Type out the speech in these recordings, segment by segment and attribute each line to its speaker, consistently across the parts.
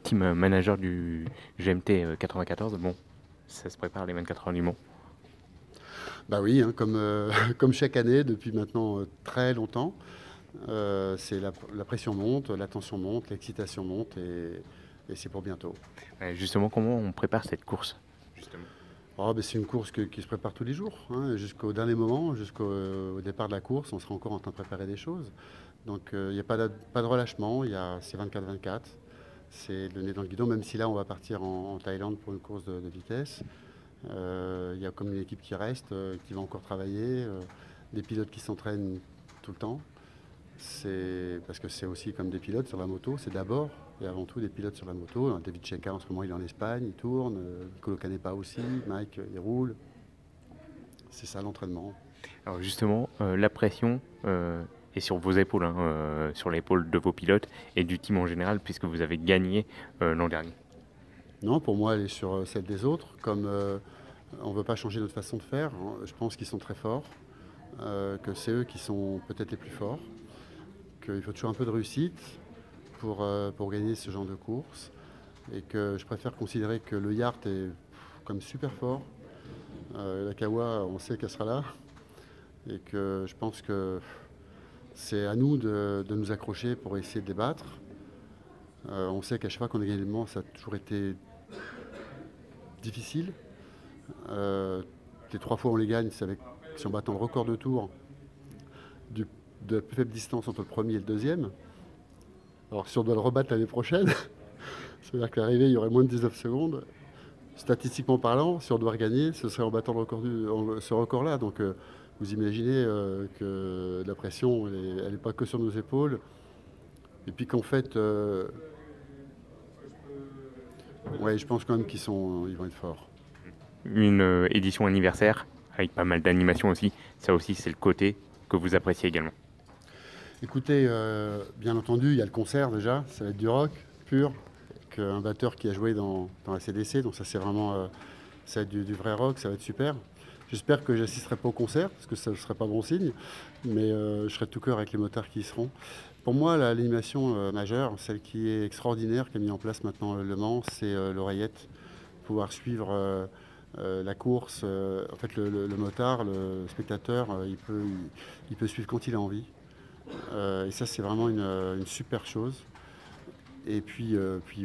Speaker 1: team manager du GMT 94. Bon, ça se prépare les 24 heures du Mans.
Speaker 2: Bah oui, hein, comme, comme chaque année depuis maintenant très longtemps, c'est la pression monte, la tension monte, l'excitation monte et c'est pour bientôt.
Speaker 1: Justement, comment on prépare cette course justement?
Speaker 2: Oh, bah, c'est une course qui se prépare tous les jours, hein, jusqu'au dernier moment, jusqu'au au départ de la course, on sera encore en train de préparer des choses. Donc il n'y a pas de relâchement, c'est 24-24, c'est le nez dans le guidon, même si là on va partir en Thaïlande pour une course de vitesse. Il y a comme une équipe qui reste, qui va encore travailler, des pilotes qui s'entraînent tout le temps. C'est parce que c'est aussi comme des pilotes sur la moto, c'est d'abord et avant tout des pilotes sur la moto. David Checa en ce moment il est en Espagne, il tourne, Nicolo Canepa aussi, Mike il roule. C'est ça l'entraînement.
Speaker 1: Alors justement, la pression est sur vos épaules, hein, sur l'épaule de vos pilotes et du team en général, puisque vous avez gagné l'an dernier.
Speaker 2: Non, pour moi elle est sur celle des autres. Comme on ne veut pas changer notre façon de faire, hein, je pense qu'ils sont très forts, que c'est eux qui sont peut-être les plus forts, qu'il faut toujours un peu de réussite pour gagner ce genre de course. Et que je préfère considérer que le Yacht est comme super fort. La Kawa, on sait qu'elle sera là. Et que je pense que c'est à nous de nous accrocher pour essayer de les battre. On sait qu'à chaque fois qu'on a gagné le Mans, ça a toujours été difficile. Les 3 fois où on les gagne, c'est si on battant le record de tour de la plus faible distance entre le premier et le deuxième. Alors si on doit le rebattre l'année prochaine, c'est-à-dire qu'à l'arrivée, il y aurait moins de 19 secondes. Statistiquement parlant, si on doit regagner, ce serait en battant ce record-là. Donc vous imaginez que la pression, elle n'est pas que sur nos épaules. Et puis qu'en fait, ouais, je pense quand même ils vont être forts.
Speaker 1: Une édition anniversaire avec pas mal d'animation aussi. Ça aussi, c'est le côté que vous appréciez également.
Speaker 2: Écoutez, bien entendu, il y a le concert déjà, ça va être du rock pur, avec un batteur qui a joué dans la CDC, donc ça c'est vraiment ça va être du vrai rock, ça va être super. J'espère que j'assisterai pas au concert, parce que ça ne serait pas bon signe, mais je serai de tout cœur avec les motards qui y seront. Pour moi, l'animation majeure, celle qui est extraordinaire, qui a mis en place maintenant Le Mans, c'est l'oreillette. Pouvoir suivre la course, en fait le motard, le spectateur, il peut suivre quand il a envie. Et ça, c'est vraiment une super chose. Et puis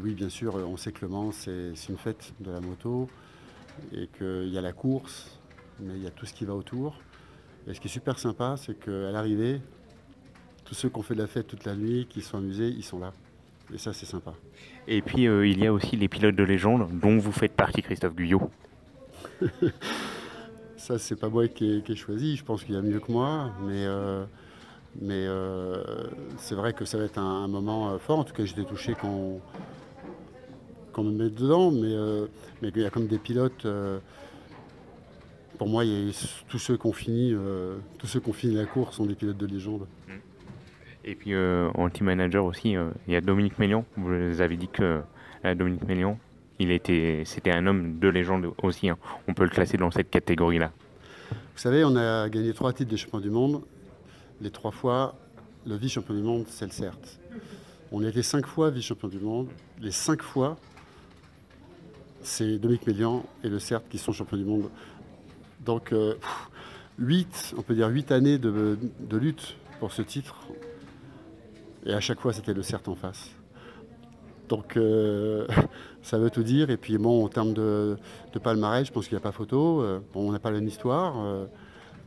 Speaker 2: oui, bien sûr, on sait que Le Mans, c'est une fête de la moto et qu'il y a la course, mais il y a tout ce qui va autour. Et ce qui est super sympa, c'est qu'à l'arrivée, tous ceux qui ont fait de la fête toute la nuit, qui sont amusés, ils sont là. Et ça, c'est sympa.
Speaker 1: Et puis, il y a aussi les pilotes de légende, dont vous faites partie, Christophe Guyot.
Speaker 2: Ça, c'est pas moi qui ai choisi. Je pense qu'il y a mieux que moi, mais c'est vrai que ça va être un moment fort. En tout cas, j'étais touché qu'on me mette dedans, mais il y a comme des pilotes. Pour moi, tous ceux qui ont fini la course sont des pilotes de légende.
Speaker 1: Et puis en team manager aussi, il y a Dominique Mélian. Vous avez dit que Dominique Mélian, c'était un homme de légende aussi, hein. On peut le classer dans cette catégorie-là.
Speaker 2: Vous savez, on a gagné 3 titres de champion du monde. Les 3 fois, le vice-champion du monde, c'est le CERT. On a été 5 fois vice-champion du monde. Les 5 fois, c'est Dominique Mélian et le CERT qui sont champions du monde. Donc, on peut dire 8 années de lutte pour ce titre. Et à chaque fois, c'était le CERT en face. Donc, ça veut tout dire. Et puis, bon, en termes de palmarès, je pense qu'il n'y a pas photo. Bon, on n'a pas la même histoire.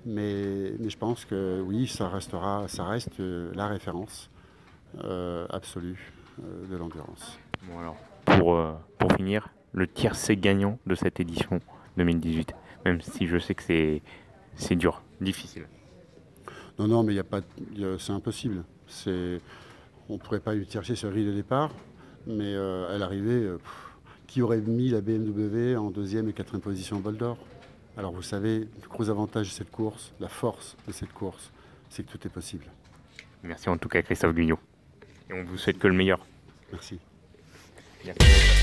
Speaker 2: Mais je pense que oui, ça reste la référence absolue de l'endurance.
Speaker 1: Bon alors, pour finir, le tiercé gagnant de cette édition 2018, même si je sais que c'est dur, difficile.
Speaker 2: Non, mais c'est impossible. On ne pourrait pas lui tiercer sur la grille de départ, mais à l'arrivée, qui aurait mis la BMW en 2e et 4e position au bol d'or? Alors vous savez, le gros avantage de cette course, la force de cette course, c'est que tout est possible.
Speaker 1: Merci en tout cas Christophe Guyot. Et on vous souhaite que le meilleur.
Speaker 2: Merci.
Speaker 1: Merci.